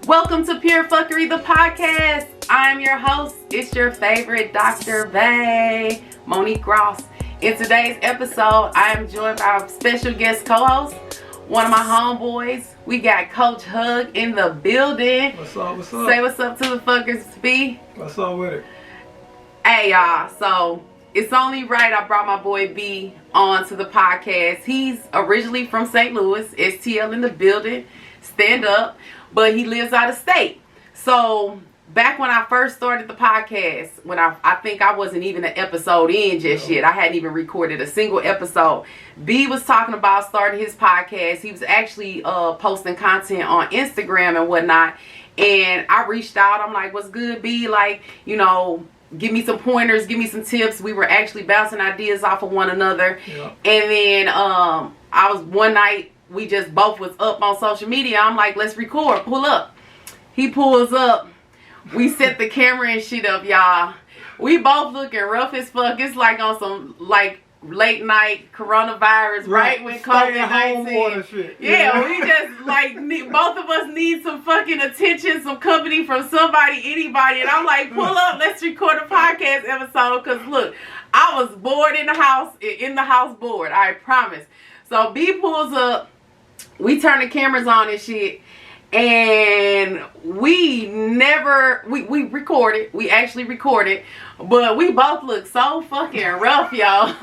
Welcome to Pure Phuckery, the podcast. I'm your host. It's your favorite Dr. Bae, Monique Ross. In today's episode, I am joined by a special guest co-host, one of my homeboys. We got Coach Hug in the building. What's up, what's up? Say what's up to the fuckers, B. What's up with it? Hey, y'all. So, it's only right I brought my boy B on to the podcast. He's originally from St. Louis. STL in the building. Stand up. But he lives out of state. So back when I first started the podcast, when I think I wasn't even an episode in just yet. I hadn't even recorded a single episode. B was talking about starting his podcast. He was actually posting content on Instagram and whatnot. And I reached out. I'm like, what's good, B? Like, you know, give me some pointers, give me some tips. We were actually bouncing ideas off of one another. Yeah. And then I was one night, we just both was up on social media. I'm like, let's record, pull up. He pulls up. We set the camera and shit up, y'all. We both looking rough as fuck. It's like on some like late night coronavirus, right? When COVID-19. Yeah, we just like both of us need some fucking attention, some company from somebody, anybody. And I'm like, pull up, let's record a podcast episode. Cause look, I was bored in the house bored. I promise. So B pulls up. We turn the cameras on and shit, and we recorded. We actually recorded, but we both look so fucking rough, y'all.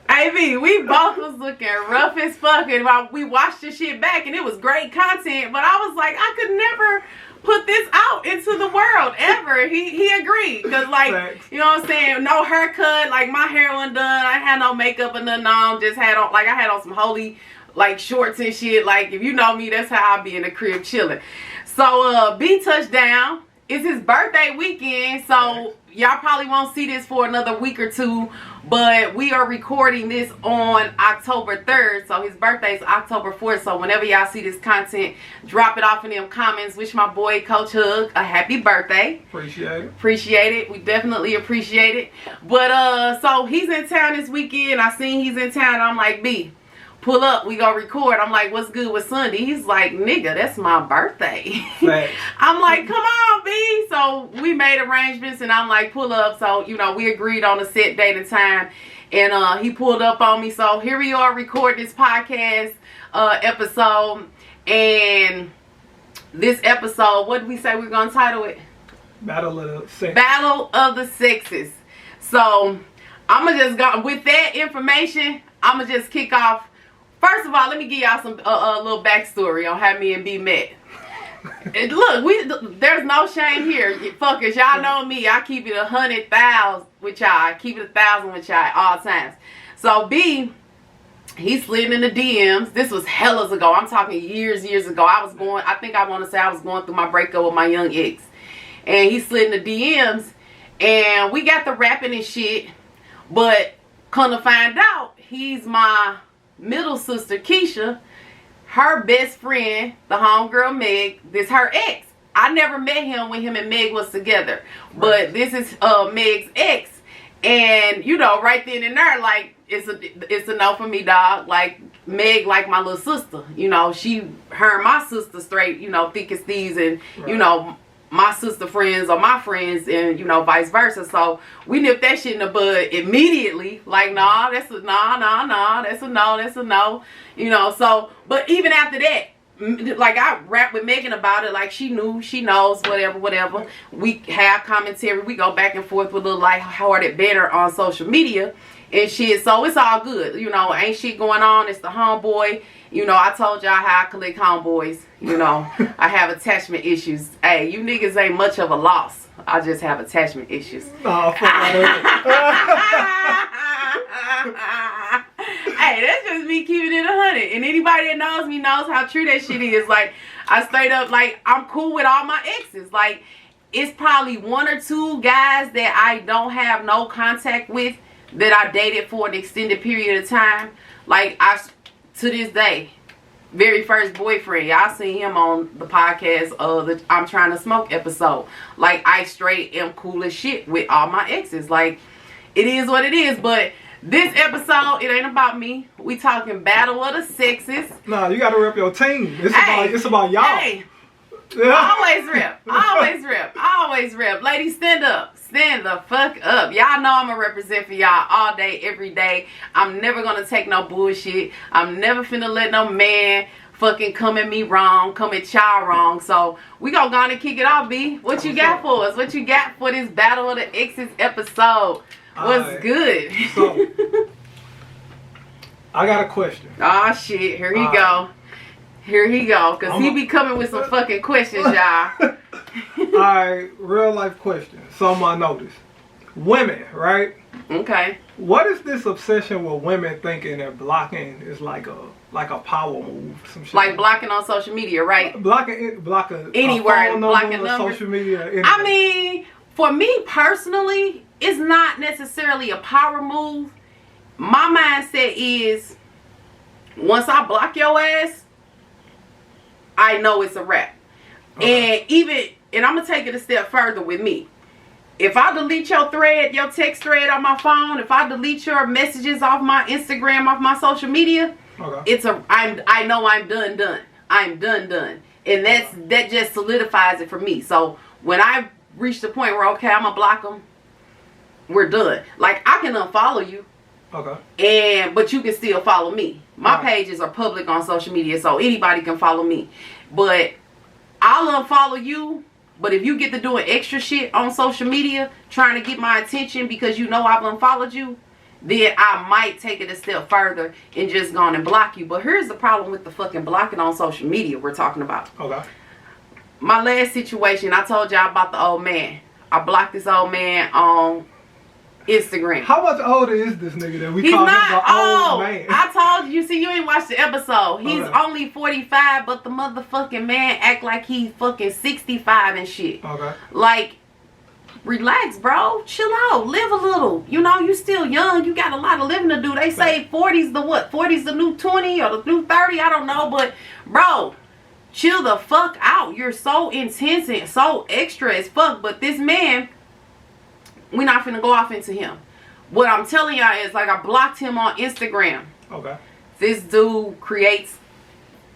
I mean, we both was looking rough as fuck, and we watched the shit back, and it was great content, but I was like, I could never put this out into the world ever. He agreed, because like, you know what I'm saying, no haircut, like my hair wasn't done, I had no makeup or nothing on, just had on, like I had on some holy like shorts and shit. Like, if you know me, that's how I be in the crib chilling. So B touched down. It's his birthday weekend, so y'all probably won't see this for another week or two, but we are recording this on October 3rd, so his birthday is October 4th, so whenever y'all see this content, drop it off in them comments. Wish my boy Coach Hug a happy birthday. Appreciate it. We definitely appreciate it. But so he's in town this weekend. I seen he's in town. I'm like, B, pull up, we go record. I'm like, what's good with Sunday? He's like, nigga, that's my birthday. I'm like, come on, B. So we made arrangements, and I'm like, pull up. So, you know, we agreed on a set date and time, and he pulled up on me. So here we are recording this podcast episode. And this episode, what did we say we're going to title it? Battle of the Sexes. Battle of the Sexes. So I'm going to just go, with that information, I'm going to just kick off. First of all, let me give y'all some a little backstory on how me and B met. And look, there's no shame here, fuckers. Y'all know me. I keep it 100,000 with y'all. I keep it 1,000 with y'all at all times. So B, he slid in the DMs. This was hellas ago. I'm talking years ago. I think I want to say I was going through my breakup with my young ex, and he slid in the DMs, and we got the rapping and shit. But come to find out, he's my middle sister Keisha, her best friend, the homegirl Meg. This her ex. I never met him when him and Meg was together, but this is Meg's ex. And you know, right then and there, like, it's a no for me, dog. Like, Meg like my little sister. You know, her and my sister straight, you know, thick as thieves, and you know, my sister friends are my friends, and you know, vice versa. So we nipped that shit in the bud immediately. Like, nah, that's a that's a no. You know, so, but even after that, like, I rapped with Megan about it. Like, she knew, she knows, whatever. We have commentary. We go back and forth with a little light-hearted banter on social media and shit. So it's all good. You know, ain't shit going on. It's the homeboy. You know, I told y'all how I collect homeboys. You know, I have attachment issues. Hey, you niggas ain't much of a loss. I just have attachment issues. Oh, hey, that's just me keeping it 100. And anybody that knows me knows how true that shit is. Like, I straight up, like, I'm cool with all my exes. Like, it's probably one or two guys that I don't have no contact with that I dated for an extended period of time. Like, to this day, very first boyfriend, y'all seen him on the podcast of the I'm Trying to Smoke episode. Like, I straight am cool as shit with all my exes. Like, it is what it is. But this episode, it ain't about me. We talking battle of the sexes. Nah, you gotta rep your team. It's about y'all. Hey, Always rip. Always rip. Always rip. Ladies, stand up. Stand the fuck up. Y'all know I'm going to represent for y'all all day, every day. I'm never going to take no bullshit. I'm never finna let no man fucking come at me wrong, come at y'all wrong. So we gonna go on and kick it off, B. What you got for us? What you got for this Battle of the Exes episode? What's good? So, I got a question. Oh shit, here he go. Here he go, cause he be coming with some fucking questions, y'all. Alright, real life question. Some I noticed. Women, right? Okay. What is this obsession with women thinking that blocking is like a power move? Some shit like blocking on social media, right? Blocking anywhere, phone blocking number, social media. Anything. I mean, for me personally, it's not necessarily a power move. My mindset is, once I block your ass, I know it's a wrap. Okay. And I'm gonna take it a step further with me. If I delete your thread, your text thread on my phone, if I delete your messages off my Instagram, off my social media, okay, I know I'm done. I'm done. And that just solidifies it for me. So when I reach the point where, okay, I'm gonna block them, we're done. Like, I can unfollow you. Okay. But you can still follow me. My pages are public on social media, so anybody can follow me. But I'll unfollow you. But if you get to doing extra shit on social media, trying to get my attention because you know I've unfollowed you, then I might take it a step further and just go on and block you. But here's the problem with the fucking blocking on social media we're talking about. Okay. My last situation, I told y'all about the old man. I blocked this old man on Instagram. How much older is this nigga that we call him the old man? I told you. See, you ain't watched the episode. He's only 45, but the motherfucking man act like he's fucking 65 and shit. Okay. Like, relax, bro. Chill out. Live a little. You know, you still young. You got a lot of living to do. They say 40's the what? 40's the new 20 or the new 30. I don't know. But, bro, chill the fuck out. You're so intense and so extra as fuck. But this man, we're not finna go off into him. What I'm telling y'all is, like, I blocked him on Instagram. Okay. This dude creates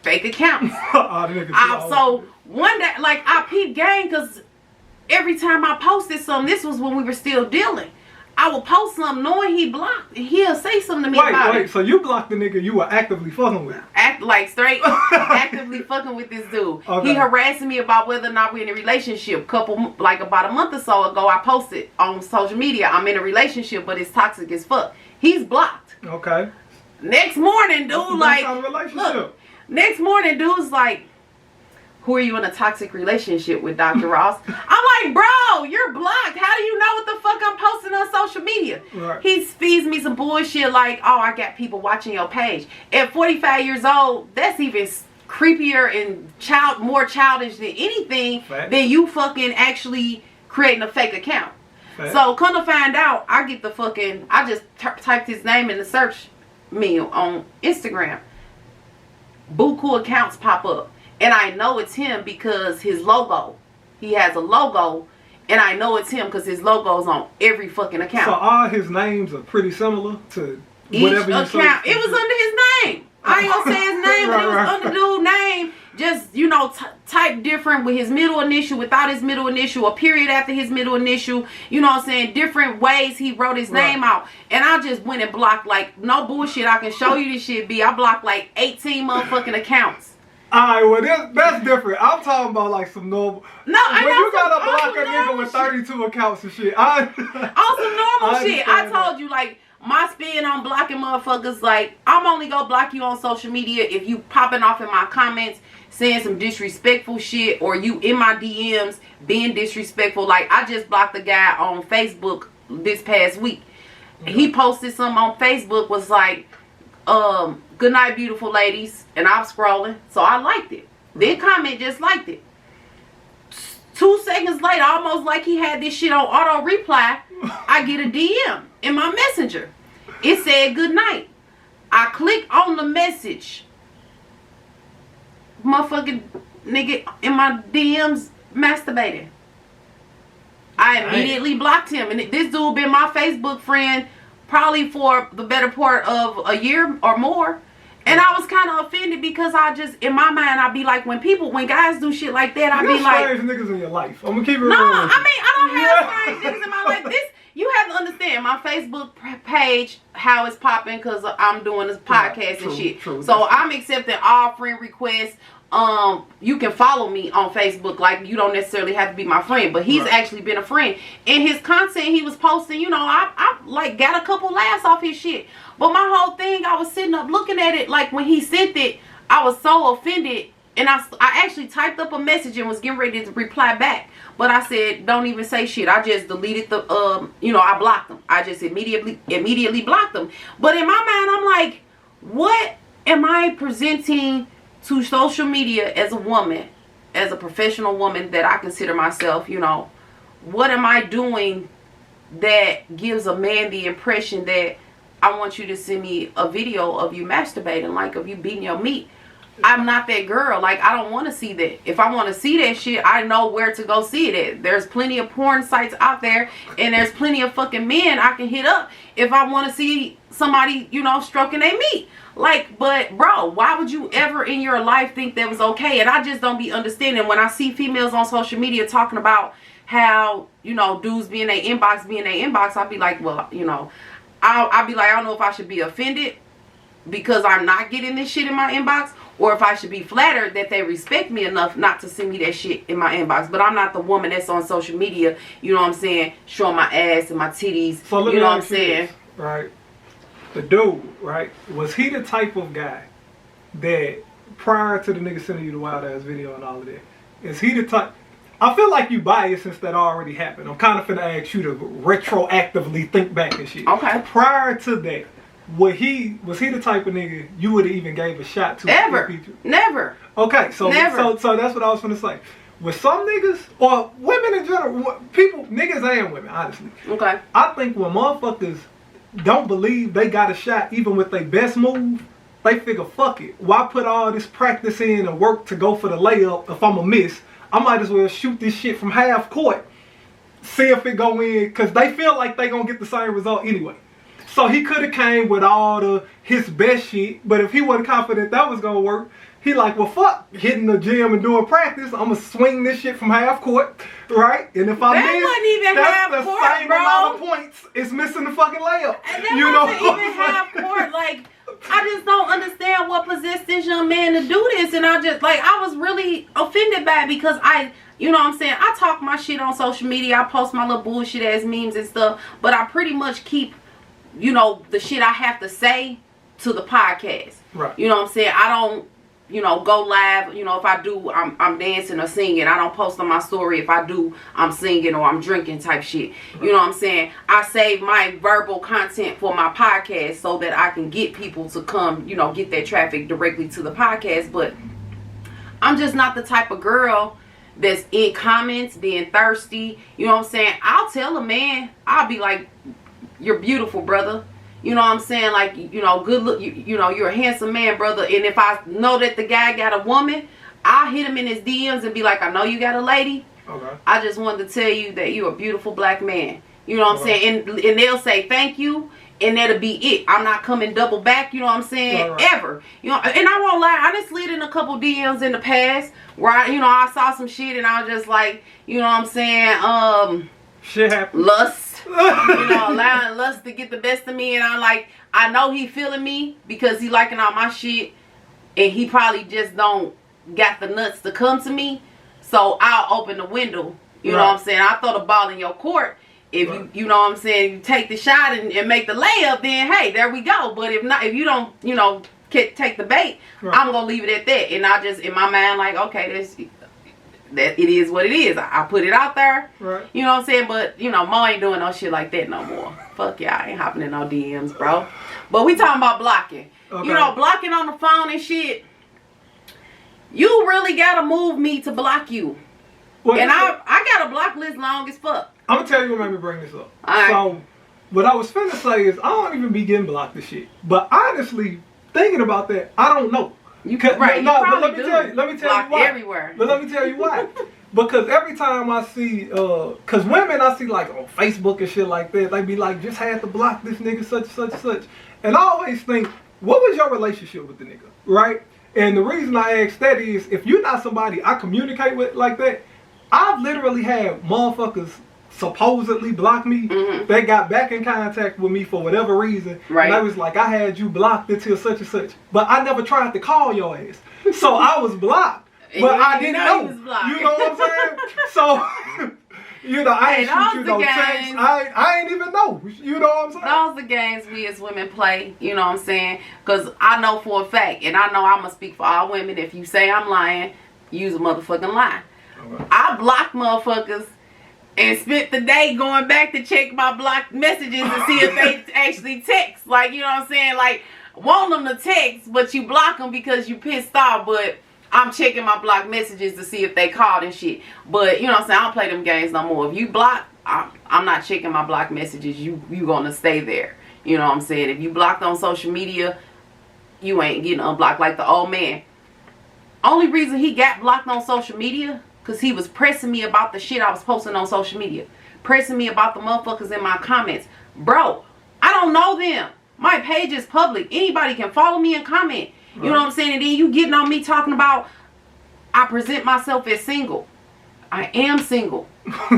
fake accounts. So one day, like, I peeped game because every time I posted something, this was when we were still dealing, I would post something knowing he blocked. He'll say something to me about it. So you blocked the nigga you were actively fucking with? Actively fucking with this dude. Okay. He harassing me about whether or not we're in a relationship. About a month or so ago, I posted on social media, I'm in a relationship, but it's toxic as fuck. He's blocked. Okay. Next morning, dude, next morning, dude's like, who are you in a toxic relationship with, Dr. Ross? I'm like, bro, you're blocked. How do you know what the fuck I'm posting on social media? Right. He feeds me some bullshit like, oh, I got people watching your page. At 45 years old, that's even creepier and more childish than anything than you fucking actually creating a fake account. So come to find out, I just typed his name in the search menu on Instagram. Buku accounts pop up. And I know it's him because his logo. He has a logo. And I know it's him because his logo's on every fucking account. So all his names are pretty similar to whatever you account. It was under his name. I ain't gonna say his name, but it was under dude's name. Just, you know, type different with his middle initial, without his middle initial, a period after his middle initial. You know what I'm saying? Different ways he wrote his name out. And I just went and blocked, like, no bullshit. I can show you this shit, B. I blocked like 18 motherfucking accounts. Alright, well that's different. I'm talking about like some normal. No, I know you gotta block a nigga with 32 accounts and shit. On some normal shit. I told you, like, my spin on blocking motherfuckers, like, I'm only gonna block you on social media if you popping off in my comments saying some disrespectful shit, or you in my DMs being disrespectful. Like, I just blocked the guy on Facebook this past week. He posted something on Facebook, was like, good night, beautiful ladies, and I'm scrolling, so I liked it. Then comment just liked it. 2 seconds later, almost like he had this shit on auto reply, I get a DM in my messenger. It said good night. I click on the message. Motherfucking nigga in my DMs masturbating. I immediately blocked him, and this dude been my Facebook friend probably for the better part of a year or more. And I was kind of offended because I just, in my mind, I be like, when guys do shit like that, I be like, strange niggas in your life. I'm gonna keep it real. No, I mean, I don't have strange niggas in my life. You have to understand my Facebook page, how it's popping, because I'm doing this podcast and shit. True, so I'm accepting all friend requests. You can follow me on Facebook. Like, you don't necessarily have to be my friend, but he's actually been a friend. In his content he was posting, you know, I like got a couple laughs off his shit. But my whole thing, I was sitting up looking at it, like when he sent it, I was so offended. And I actually typed up a message and was getting ready to reply back. But I said, don't even say shit. I just deleted the, you know, I blocked them. I just immediately blocked them. But in my mind, I'm like, what am I presenting to social media as a woman, as a professional woman that I consider myself, you know? What am I doing that gives a man the impression that I want you to send me a video of you masturbating, like of you beating your meat? I'm not that girl. Like, I don't want to see that. If I want to see that shit, I know where to go see it at. There's plenty of porn sites out there, and there's plenty of fucking men I can hit up if I want to see somebody, you know, stroking their meat. Like, but bro, why would you ever in your life think that was okay? And I just don't be understanding when I see females on social media talking about how, you know, dudes be in their inbox, I'll be like, well, you know, I'll be like, I don't know if I should be offended because I'm not getting this shit in my inbox, or if I should be flattered that they respect me enough not to send me that shit in my inbox. But I'm not the woman that's on social media, you know what I'm saying, showing my ass and my titties, so you know what I'm saying? This, right? The dude, right? Was he the type of guy that, prior to the nigga sending you the wild ass video and all of that, is he the type... I feel like you biased since that already happened. I'm kind of finna ask you to retroactively think back and shit. Okay. Prior to that, was he the type of nigga you would have even gave a shot to? Ever. Never. Okay, so that's what I was gonna say. With some niggas, or women in general, people, niggas and women, honestly. Okay. I think when motherfuckers don't believe they got a shot, even with their best move, they figure, fuck it. Why put all this practice in and work to go for the layup if I'm a miss? I might as well shoot this shit from half court, see if it go in, because they feel like they gonna get the same result anyway. So he could have came with all his best shit, but if he wasn't confident that was gonna work, he like, well, fuck hitting the gym and doing practice. I'm gonna swing this shit from half court, right? And if I miss, that's the same amount of points. It's missing the fucking layup. And that wasn't even half court. Like, I just don't understand what possessed this young man to do this. And I just, like, I was really offended by it because you know what I'm saying, I talk my shit on social media. I post my little bullshit ass memes and stuff. But I pretty much keep, you know, the shit I have to say to the podcast. Right. You know what I'm saying? I don't, you know, go live. You know, if I do, I'm dancing or singing. I don't post on my story. If I do, I'm singing or I'm drinking type shit. Right. You know what I'm saying? I save my verbal content for my podcast so that I can get people to come, you know, get that traffic directly to the podcast. But I'm just not the type of girl that's in comments being thirsty. You know what I'm saying? I'll tell a man, I'll be like, you're beautiful, brother. You know what I'm saying? Like, you know, good look, you know, you're a handsome man, brother. And if I know that the guy got a woman, I'll hit him in his DMs and be like, I know you got a lady. Okay. I just wanted to tell you that you're a beautiful black man. You know what I'm saying? And they'll say thank you, and that'll be it. I'm not coming double back, you know what I'm saying? Right. Ever. You know, and I won't lie, I done slid in a couple DMs in the past where I saw some shit and I was just like, you know what I'm saying? Shit happens. Lust. You know, allowing lust to get the best of me, and I know he feeling me because he liking all my shit, and he probably just don't got the nuts to come to me, so I'll open the window. You know what I'm saying? I'll throw the ball in your court. If you know what I'm saying, you take the shot and make the layup, then hey, there we go. But if not, if you don't, you know, take the bait, I'm gonna leave it at that. And I just, in my mind, like, okay, that it is what it is. I put it out there. Right. You know what I'm saying? But, you know, Mo ain't doing no shit like that no more. Fuck y'all. I ain't hopping in no DMs, bro. But we talking about blocking. Okay. You know, blocking on the phone and shit. You really gotta move me to block you. Well, and I got a block list long as fuck. I'm gonna tell you what made me bring this up. Right. So, what I was finna say is, I don't even be getting blocked this shit. But honestly, thinking about that, I don't know. Right, no, but let me tell you why. Everywhere. But let me tell you why. Because every time I see, cause women I see like on Facebook and shit like that, they be like, just had to block this nigga such and such and such. And I always think, what was your relationship with the nigga, right? And the reason I ask that is, if you're not somebody I communicate with like that, I've literally had motherfuckers supposedly block me. They got back in contact with me for whatever reason. Right. And I was like, I had you blocked until such and such. But I never tried to call your ass. So I was blocked. But I didn't know. You know what I'm saying? So, you know, I ain't shoot you no text. I ain't even know. You know what I'm saying? Those the games we as women play. You know what I'm saying? Because I know for a fact, and I know I'm going to speak for all women, if you say I'm lying, use a motherfucking lie. Okay. I block motherfuckers and spent the day going back to check my blocked messages to see if they actually text. Like, you know what I'm saying? Like, want them to text, but you block them because you pissed off. But I'm checking my blocked messages to see if they called and shit. But, you know what I'm saying? I don't play them games no more. If you block, I'm not checking my blocked messages. You going to stay there. You know what I'm saying? If you blocked on social media, you ain't getting unblocked like the old man. Only reason he got blocked on social media, because he was pressing me about the shit I was posting on social media. Pressing me about the motherfuckers in my comments. Bro, I don't know them. My page is public. Anybody can follow me and comment. You know what I'm saying? And then you getting on me talking about I present myself as single. I am single.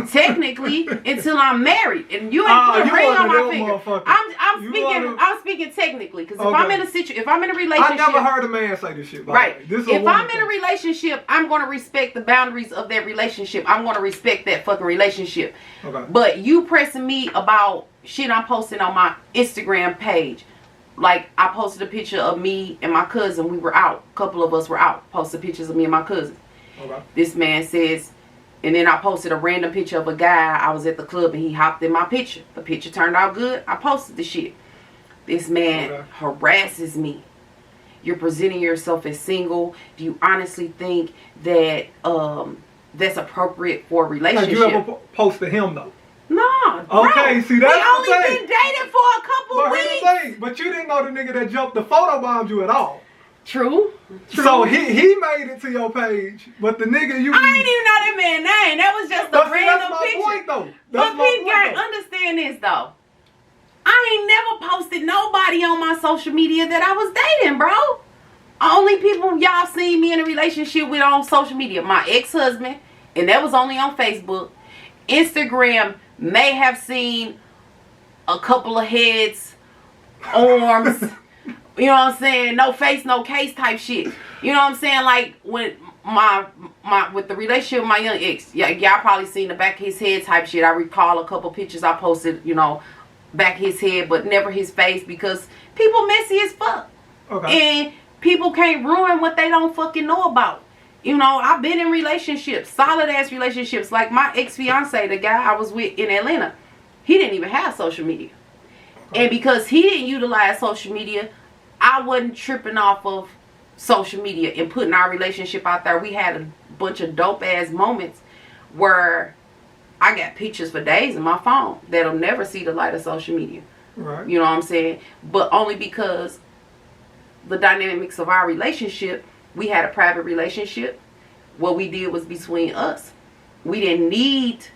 Technically, until I'm married. And you ain't put a ring on my finger. I'm speaking technically. Because if I'm in a relationship. I never heard a man say this shit. Right. If I'm in a relationship, I'm going to respect the boundaries of that relationship. I'm going to respect that fucking relationship. Okay. But you pressing me about shit I'm posting on my Instagram page. Like, I posted a picture of me and my cousin. We were out. A couple of us were out. Posted pictures of me and my cousin. Okay. This man says, and then I posted a random picture of a guy. I was at the club and he hopped in my picture. The picture turned out good. I posted the shit. This man harasses me. You're presenting yourself as single. Do you honestly think that that's appropriate for a relationship? Did you ever posted him though? No. Okay, see that's the thing. We only been dating for a couple weeks. But you didn't know the nigga that jumped the photo bombed you at all. True. So he made it to your page, but the nigga you. I didn't even know that man's name. That was just a random picture. Point, though. But people gotta understand this though. I ain't never posted nobody on my social media that I was dating, bro. Only people y'all seen me in a relationship with on social media, my ex-husband, and that was only on Facebook. Instagram may have seen a couple of heads, arms. You know what I'm saying? No face, no case type shit. You know what I'm saying? Like when with the relationship with my young ex, y'all probably seen the back of his head type shit. I recall a couple pictures I posted, you know, back of his head, but never his face because people messy as fuck. Okay. And people can't ruin what they don't fucking know about. You know, I've been in relationships, solid ass relationships. Like my ex-fiance, the guy I was with in Atlanta, he didn't even have social media. Okay. And because he didn't utilize social media, I wasn't tripping off of social media and putting our relationship out there. We had a bunch of dope ass moments where I got pictures for days in my phone that'll never see the light of social media. Right. You know what I'm saying? But only because the dynamics of our relationship, we had a private relationship. What we did was between us. We didn't need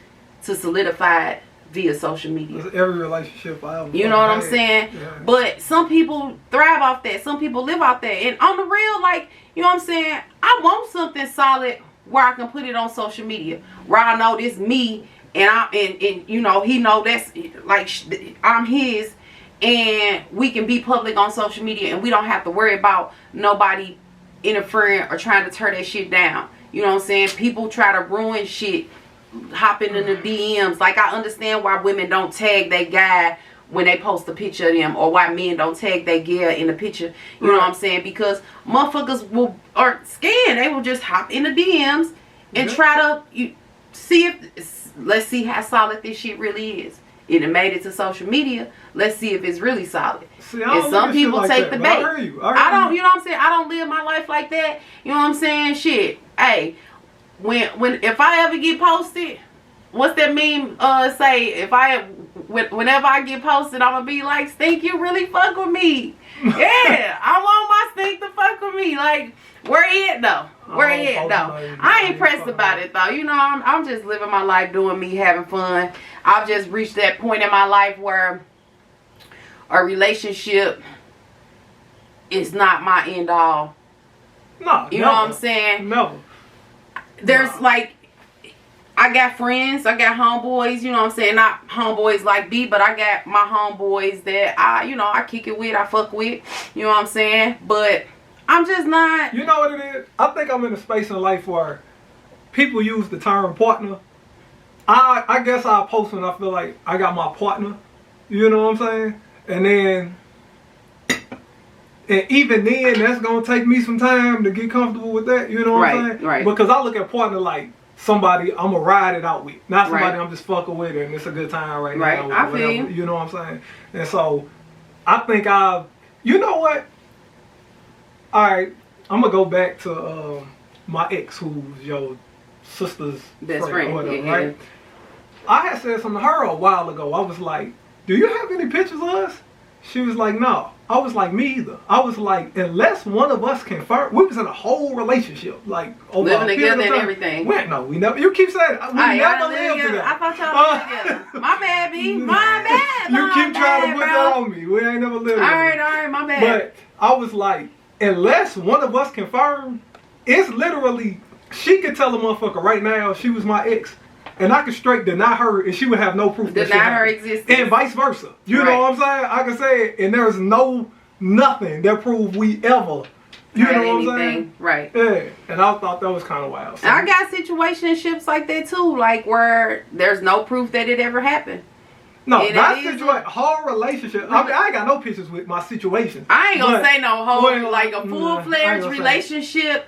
to solidify it via social media. Every relationship I ever. You know what I'm saying? Yeah. But some people thrive off that. Some people live off that. And on the real, like, you know what I'm saying? I want something solid where I can put it on social media. Where I know this me and you know, he know that's like I'm his, and we can be public on social media and we don't have to worry about nobody interfering or trying to tear that shit down. You know what I'm saying? People try to ruin shit, hopping in the DMs. Like, I understand why women don't tag their guy when they post a picture of them, or why men don't tag their girl in the picture. You know what I'm saying? Because motherfuckers are scared. They will just hop in the DMs and try to see if, let's see how solid this shit really is. It done made it to social media. Let's see if it's really solid. See, and some people like take the bait. I don't, you know what I'm saying? I don't live my life like that. You know what I'm saying? Shit. Hey, if I ever get posted, what's that meme say? Whenever I get posted, I'm gonna be like, Stink, you really fuck with me. Yeah, I want my Stink to fuck with me. Like, where he at though? Where he at though? I ain't pressed about it though. You know, I'm just living my life, doing me, having fun. I've just reached that point in my life where a relationship it's not my end all. No, you know what I'm saying? Never. There's like, I got friends, I got homeboys, you know what I'm saying? Not homeboys like B, but I got my homeboys that I kick it with, I fuck with, you know what I'm saying? But I'm just not. You know what it is? I think I'm in a space in life where people use the term partner. I guess I'll post when I feel like I got my partner. You know what I'm saying? And even then, that's gonna take me some time to get comfortable with that. You know what I'm saying? Right. Because I look at partner like somebody I'm gonna ride it out with, not somebody Right. I'm just fucking with and it's a good time right now. Right. Or I whatever, feel you know what I'm saying? And so I think you know what? All right, I'm gonna go back to my ex, who's your sister's best friend, friend, or whatever, yeah. right? I had said something to her a while ago. I was like, "Do you have any pictures of us?" She was like, "No." I was like, "Me either." I was like, "Unless one of us confirm," we was in a whole relationship, like over living a period together of and time. everything. We never. You keep saying we never lived together. I thought y'all lived together. My bad, B. My bad. You keep trying to put bro. that on me. We ain't never lived together. All right, my bad. But I was like, unless one of us confirm, it's literally, she could tell a motherfucker right now she was my ex, and I could straight deny her, and she would have no proof. Deny her existence. And vice versa. You know what I'm saying? I can say it, and there's nothing that proves we ever. You know what I'm saying? Right. Yeah. And I thought that was kind of wild. So, I got situationships like that too, like where there's no proof that it ever happened. no, and that it is- situation, whole relationship. I mean, I ain't got no pictures with my situation. I ain't gonna but- say no whole, well, like a I ain't full-fledged gonna say. relationship.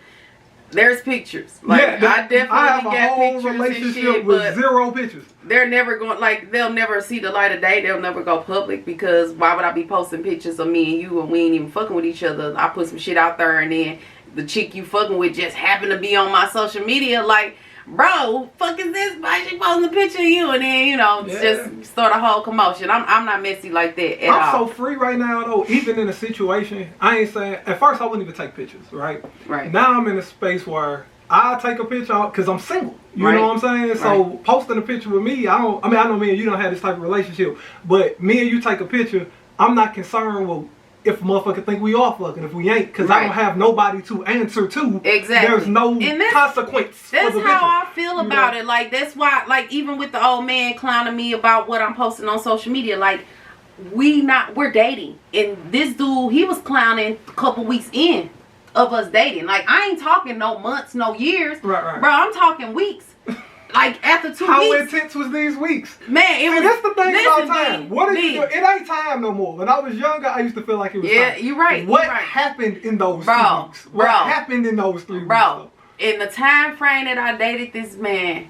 There's pictures. Like, Yeah, I definitely I have a got whole pictures and relationship shit, with but 0 pictures. they're never going, like, they'll never see the light of day. They'll never go public because why would I be posting pictures of me and you and we ain't even fucking with each other? I put some shit out there and then the chick you fucking with just happened to be on my social media. Like, bro, fuck is this? Why she posting a picture of you? And then, just start a whole commotion. I'm not messy like that at I'm all. so free right now, though. Even in a situation, I ain't saying, at first I wouldn't even take pictures, right? Right. Now I'm in a space where I take a picture because I'm single. You Right. know what I'm saying? So Right. posting a picture with me, I know me and you don't have this type of relationship, but me and you take a picture, I'm not concerned with if a motherfucker think we are fucking, if we ain't, because I Right. don't have nobody to answer to. Exactly. There's no And that's- consequence That's for the how picture. I feel You about know? it. Like, that's why, like, even with the old man clowning me about what I'm posting on social media, like, we're dating. And this dude, he was clowning a couple weeks in of us dating. Like, I ain't talking no months, no years. Right. Bro, I'm talking weeks. Like, after 2 How weeks. intense was these weeks? Man, it was. That's the thing listen, about time. B, What are B, you doing? It ain't time no more. When I was younger, I used to feel like it was Yeah, time. you're right. What you're right. happened in those 2 Bro, weeks? What bro. happened in those 3 weeks? Bro, in the time frame that I dated this man,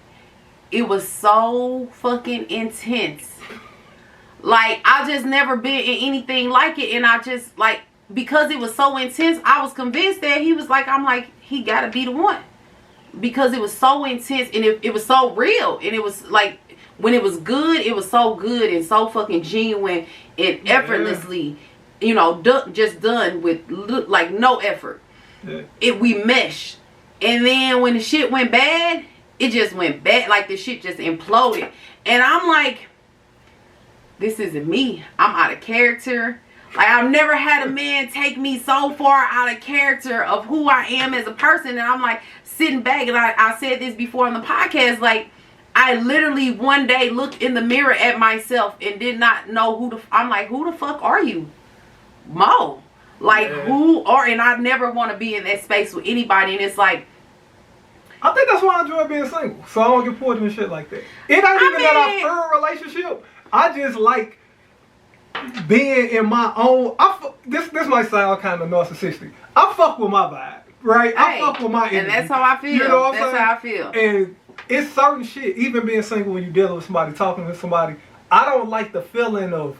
it was so fucking intense. Like, I just never been in anything like it. And I just, like, because it was so intense, I was convinced that he was like, I'm like, he gotta be the one. Because it was so intense and it was so real. And it was like, when it was good, it was so good and so fucking genuine and effortlessly, just done with, like, no effort. Yeah. We meshed. And then when the shit went bad, it just went bad. Like, the shit just imploded. And I'm like, this isn't me. I'm out of character. Like, I've never had a man take me so far out of character of who I am as a person. And I'm like sitting back, and I said this before on the podcast, like, I literally one day looked in the mirror at myself and did not know I'm like, who the fuck are you? Mo. Like, and I never want to be in that space with anybody. And it's like, I think that's why I enjoy being single. So I don't get pulled in shit like that. It ain't even that I fear a relationship. I just like being in my own. This might sound kind of narcissistic. I fuck with my vibe, right? I fuck with my energy. And that's how I feel. You know what I'm saying? That's how I feel. And it's certain shit, even being single when you're dealing with somebody, talking to somebody, I don't like the feeling of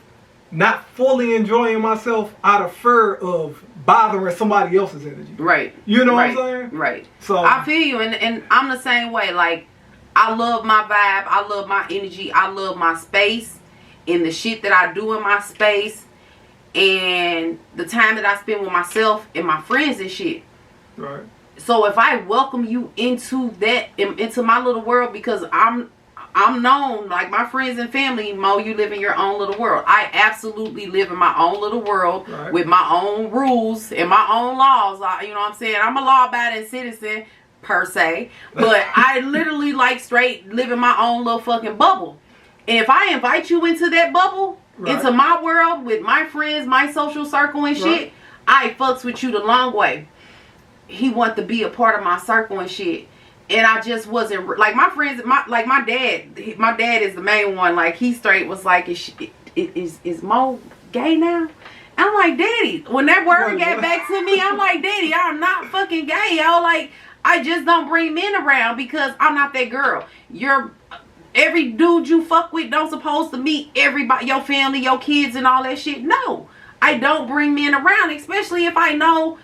not fully enjoying myself out of fear of bothering somebody else's energy. Right. You know right. what I'm saying? Right. So I feel you, and I'm the same way. Like, I love my vibe. I love my energy. I love my space and the shit that I do in my space and the time that I spend with myself and my friends and shit. Right. So if I welcome you into that, into my little world, because I'm I'm known, like my friends and family, Mo, you live in your own little world. I absolutely live in my own little world with my own rules and my own laws. You know what I'm saying? I'm a law-abiding citizen per se, but I literally like straight live in my own little fucking bubble. And if I invite you into that bubble, into my world with my friends, my social circle and shit, I fucks with you the long way. He want to be a part of my circle and shit. And I just wasn't, like my friends, my dad is the main one. Like he straight was like, is Mo gay now? I'm like, Daddy, when that word got back to me, I'm like, Daddy, I'm not fucking gay, yo. Like, I just don't bring men around because I'm not that girl. Every dude you fuck with don't supposed to meet everybody, your family, your kids and all that shit. No, I don't bring men around, especially if I know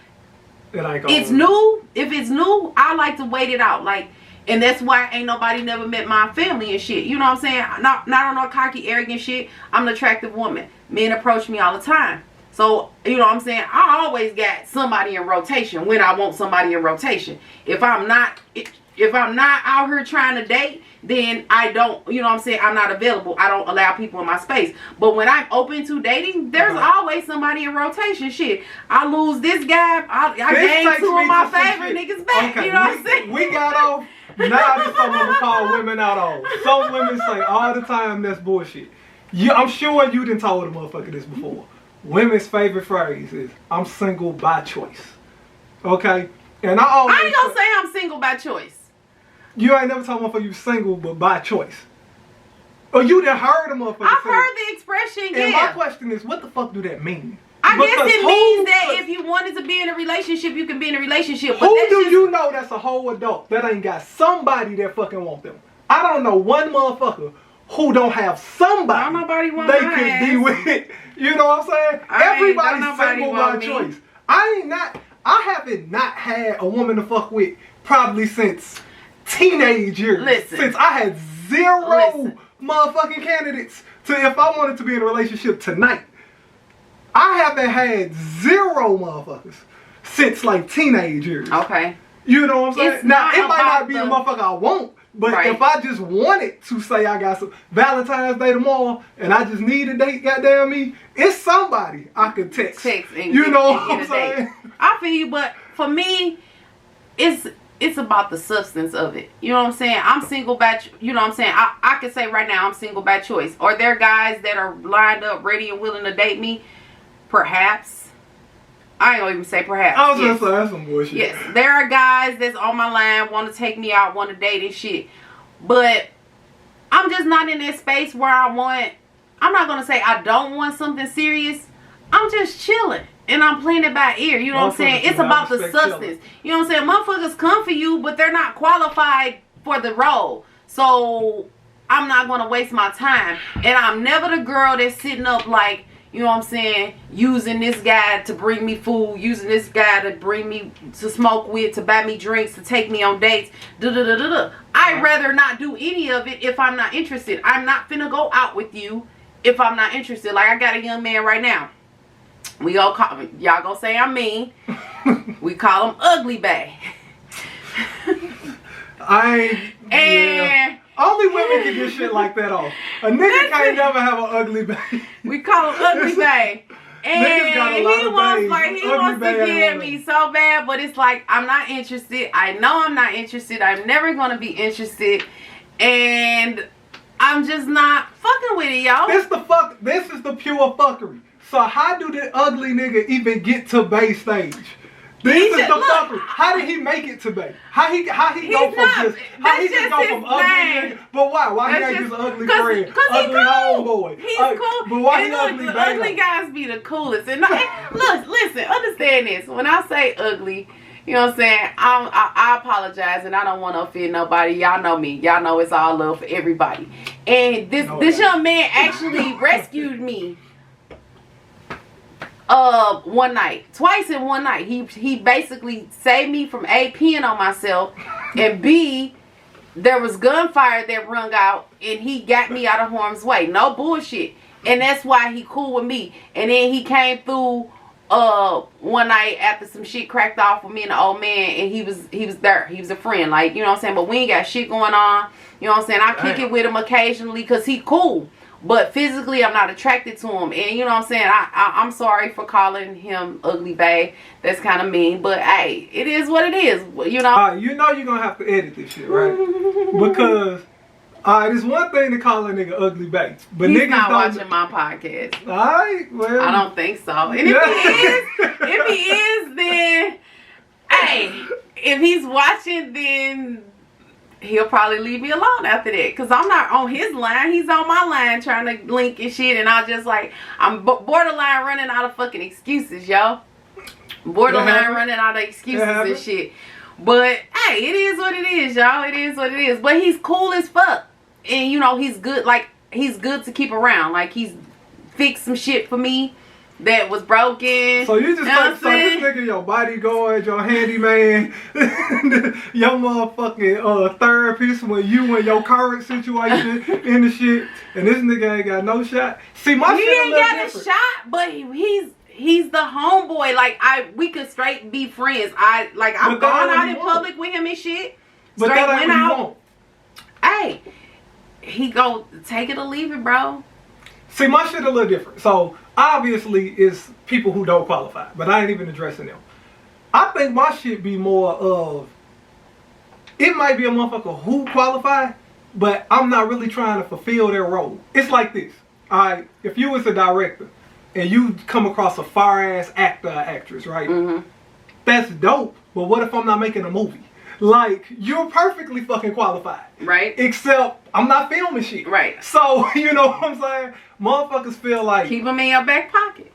it's new. If it's new, I like to wait it out. Like, and that's why ain't nobody never met my family and shit. You know what I'm saying? Not on no cocky, arrogant shit. I'm an attractive woman. Men approach me all the time. So, you know what I'm saying? I always got somebody in rotation when I want somebody in rotation. If I'm not out here trying to date, then I don't, you know what I'm saying, I'm not available. I don't allow people in my space. But when I'm open to dating, there's always somebody in rotation. Shit, I lose this guy, I gain two of my favorite niggas back. Okay, you know what I'm saying? We got off. Now this something I'm gonna call women out on. Some women say all the time that's bullshit. I'm sure you done told a motherfucker this before. Women's favorite phrase is, I'm single by choice. Okay? And I ain't gonna say I'm single by choice. You ain't never told a motherfucker you single but by choice. Or you done heard a motherfucker I've heard the expression, and my question is, what the fuck do that mean? I guess it means that if you wanted to be in a relationship, you can be in a relationship. But who do you know that's a whole adult that ain't got somebody that fucking want them? I don't know one motherfucker who don't have somebody they can be with. You know what I'm saying? Everybody's single by choice. I haven't not had a woman to fuck with probably since teenage years. Listen. Since I had zero motherfucking candidates to if I wanted to be in a relationship tonight. I haven't had zero motherfuckers since like teenage years. Okay. You know what I'm saying? Now, it might not be the motherfucker I want, but if I just wanted to say I got some Valentine's Day tomorrow and I just need a date, goddamn me, it's somebody I could text. You know what I'm saying? I feel you, but for me, it's about the substance of it. You know what I'm saying? I'm single by, you know what I'm saying? I can say right now I'm single by choice. Are there guys that are lined up, ready and willing to date me? Perhaps. I ain't gonna even say perhaps. I was gonna say that's some bullshit. Yes, there are guys that's on my line, want to take me out, want to date and shit. But I'm just not in that space where I'm not gonna say I don't want something serious. I'm just chilling. And I'm playing it by ear. You know what I'm saying? It's about the substance. You know what I'm saying? Motherfuckers come for you, but they're not qualified for the role. So I'm not going to waste my time. And I'm never the girl that's sitting up like, you know what I'm saying, using this guy to bring me food, using this guy to bring me to smoke with, to buy me drinks, to take me on dates. I'd rather not do any of it if I'm not interested. I'm not finna go out with you if I'm not interested. Like I got a young man right now. We all call, y'all gonna say I'm mean. We call him Ugly Bay. Only women can get shit like that off. A nigga can't never have an ugly bay. We call him Ugly Bay. And he wants to get me so bad, but it's like I'm not interested. I know I'm not interested. I'm never gonna be interested. And I'm just not fucking with it, y'all. This is the pure fuckery. So how do the ugly nigga even get to Bay stage? This is the fuckery. How did he make it to Bay? How he go from ugly nigga? But why? Why he ain't just ugly friend? Ugly homeboy. He's cool. But why he ugly the Bay? Ugly guys be the coolest. And look, listen, understand this. When I say ugly, you know what I'm saying? I apologize and I don't want to offend nobody. Y'all know me. Y'all know it's all love for everybody. And this young man actually rescued me. One night, twice in one night. He basically saved me from A, peeing on myself, and B, there was gunfire that rung out, and he got me out of harm's way. No bullshit. And that's why he cool with me. And then he came through one night after some shit cracked off with me and the old man, and he was there. He was a friend, like, you know what I'm saying? But we ain't got shit going on. You know what I'm saying? I kick it with him occasionally because he cool. But physically, I'm not attracted to him. And you know what I'm saying? I'm sorry for calling him ugly bae. That's kind of mean. But, hey, it is what it is. You know? You know you're going to have to edit this shit, right? Because, it's one thing to call a nigga ugly bae. But he's niggas not don't... watching my podcast. All right, well... I don't think so. And if he is, then... Hey, if he's watching, then... he'll probably leave me alone after that. Because I'm not on his line. He's on my line trying to link and shit. And I just like, I'm borderline running out of fucking excuses, yo. Borderline running out of excuses and shit. But, hey, it is what it is, y'all. It is what it is. But he's cool as fuck. And, you know, he's good. Like, he's good to keep around. Like, he's fixed some shit for me that was broken. So you just like, so this nigga your bodyguard, your handyman, your motherfucking therapist when you in your current situation in the shit, and this nigga ain't got no shot. See, my shit ain't got a shot, but he's the homeboy. Like we could straight be friends. I've gone out in public with him and shit. But straight that ain't went what out. You want. Hey, he go take it or leave it, bro. See, my shit a little different. So obviously it's people who don't qualify, but I ain't even addressing them. I think my shit be more of, it might be a motherfucker who qualify, but I'm not really trying to fulfill their role. It's like this. Alright, if you was a director and you come across a fire ass actor or actress, right? Mm-hmm. That's dope, but what if I'm not making a movie? Like, you're perfectly fucking qualified. Right. Except, I'm not filming shit. Right. So, you know what I'm saying? Motherfuckers feel like... keep them in your back pocket.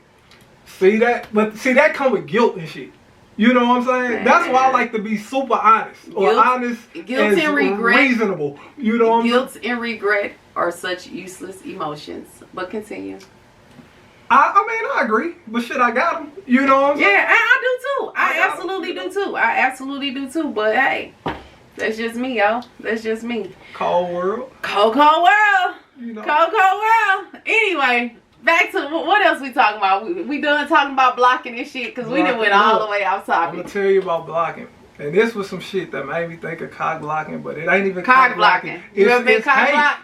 See that? But see, that come with guilt and shit. You know what I'm saying? Man. That's why I like to be super honest. Or honest guilt and regret, reasonable. You know what I'm saying? Guilt and regret are such useless emotions. But continue. I mean, I agree. But shit, I got them. You know what I'm saying? Yeah, I do too. I absolutely do too. I absolutely do too. But hey, that's just me, yo. That's just me. Cold world. Cold world. You know. Cold world. Anyway, back to what else we talking about? We done talking about blocking and shit because we done went all the way off topic. I'm going to tell you about blocking. And this was some shit that made me think of cock blocking, but it ain't even cock blocking. You ever been cock blocked?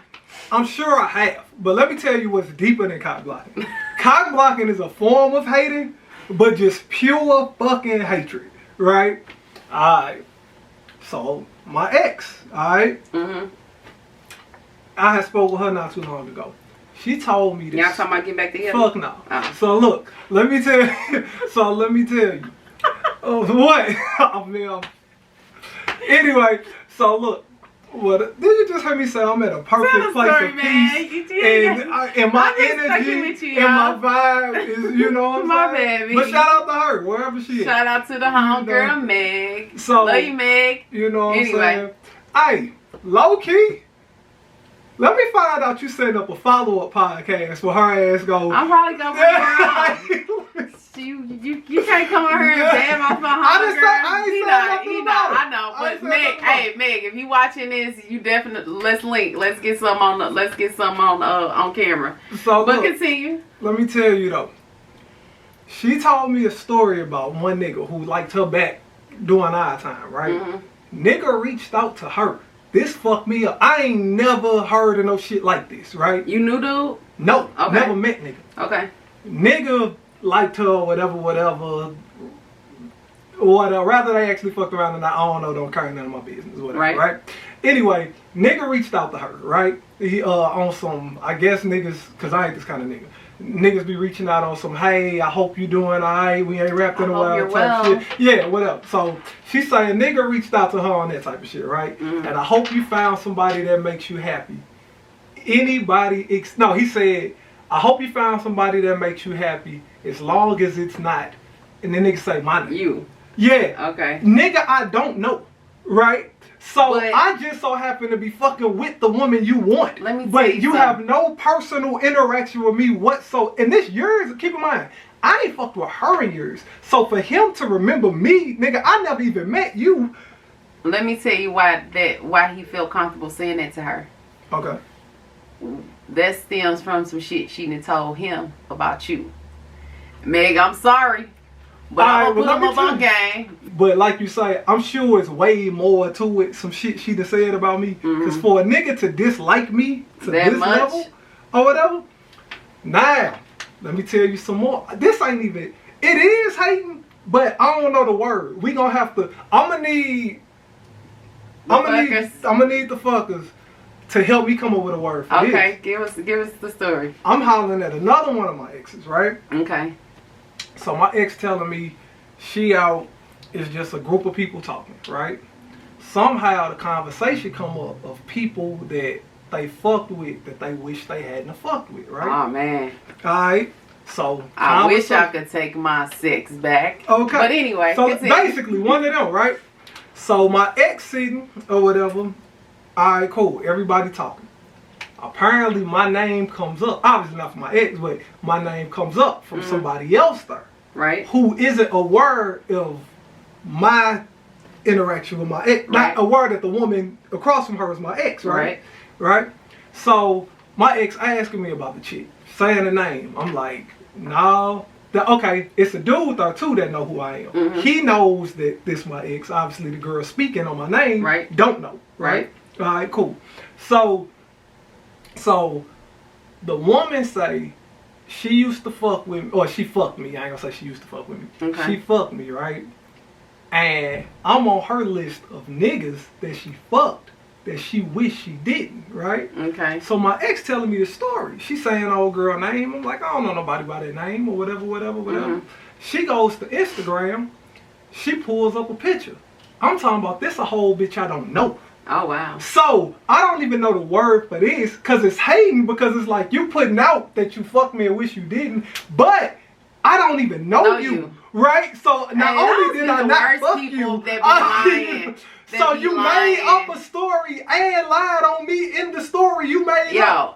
I'm sure I have. But let me tell you what's deeper than cock blocking. Cock blocking is a form of hating, but just pure fucking hatred, right? Alright. So, my ex, alright? Mm-hmm. I had spoke with her not too long ago. She told me this. Y'all talking about getting back together? Fuck no. Oh. So look, let me tell you. What? I mean, anyway, so look. What did you just hear me say? I'm at a perfect place of peace, and my energy and my vibe is, you know what I'm saying? Baby. But shout out to her, wherever she is. Shout out to the homegirl, Meg. So, love you, Meg. You know what I'm saying? Hey, low key. Let me find out you setting up a follow-up podcast where her ass goes. I'm probably gonna bring her on. You can't come on here and bam off my homegirl. I know, but Meg, hey Meg, if you watching this, you definitely let's link. Let's get some on camera. So, but look, continue. Let me tell you though. She told me a story about one nigga who liked her back during our time, right? Mm-hmm. Nigga reached out to her. This fucked me up. I ain't never heard of no shit like this, right? You knew dude? No, okay. Never met nigga. Okay. Nigga liked her, whatever. Rather they actually fucked around and I don't know, don't carry none of my business, whatever, right? Anyway, nigga reached out to her, right? He on some, I guess niggas, cause I ain't this kind of nigga. Niggas be reaching out on some, hey, I hope you doing alright, we ain't rapped in a while type shit. Yeah, whatever. So she's saying nigga reached out to her on that type of shit, right? Mm-hmm. And I hope you found somebody that makes you happy. No, he said, I hope you found somebody that makes you happy as long as it's not. And then nigga say, my nigga. You. Yeah. Okay. Nigga, I don't know, right? So but I just so happen to be fucking with the woman you want. Let me tell but you have no personal interaction with me whatsoever. And this years, keep in mind, I ain't fucked with her in years. So for him to remember me, nigga, I never even met you. Let me tell you why he felt comfortable saying that to her. Okay. That stems from some shit she done told him about you. Meg, I'm sorry. But I'm well, gonna let me put him up on tell game. But like you say, I'm sure it's way more to it. Some shit she done said about me. Because for a nigga to dislike me to That this much? level or whatever, now, let me tell you some more. This ain't even, it is hating, but I don't know the word. We gonna have to, I'm gonna need the fuckers to help me come up with a word for this. Okay, give us the story. I'm hollering at another one of my exes, right? Okay. So my ex telling me she out is just a group of people talking, right? Somehow the conversation come up of people that they fucked with that they wish they hadn't fucked with, right? Oh man. Alright. So I wish I could take my sex back. Okay. But anyway, so continue. basically one of them, right? So my ex sitting or whatever. Alright, cool. Everybody talking. Apparently my name comes up. Obviously not for my ex, but my name comes up from somebody else there. Right. Who isn't aware of my interaction with my ex. Right. Not aware that the woman across from her is my ex, right? Right. Right? So my ex asking me about the chick, saying the name. I'm like, no. Okay, it's a dude or two that know who I am. He knows that this my ex. Obviously the girl speaking on my name don't know. Right? Alright, cool. So the woman say she used to fuck with me, or she fucked me. I ain't gonna say she used to fuck with me. Okay. She fucked me, right? And I'm on her list of niggas that she fucked that she wish she didn't, right? Okay. So my ex telling me the story. She saying old girl name. I'm like, I don't know nobody by that name or whatever. She goes to Instagram. She pulls up a picture. I'm talking about this a whole bitch I don't know. Oh wow. So I don't even know the word for this because it's hating, because it's like you putting out that you fucked me and wish you didn't, but I don't even know you. Right? So not only did I not fuck you, so you made up a story and lied on me in the story you made up.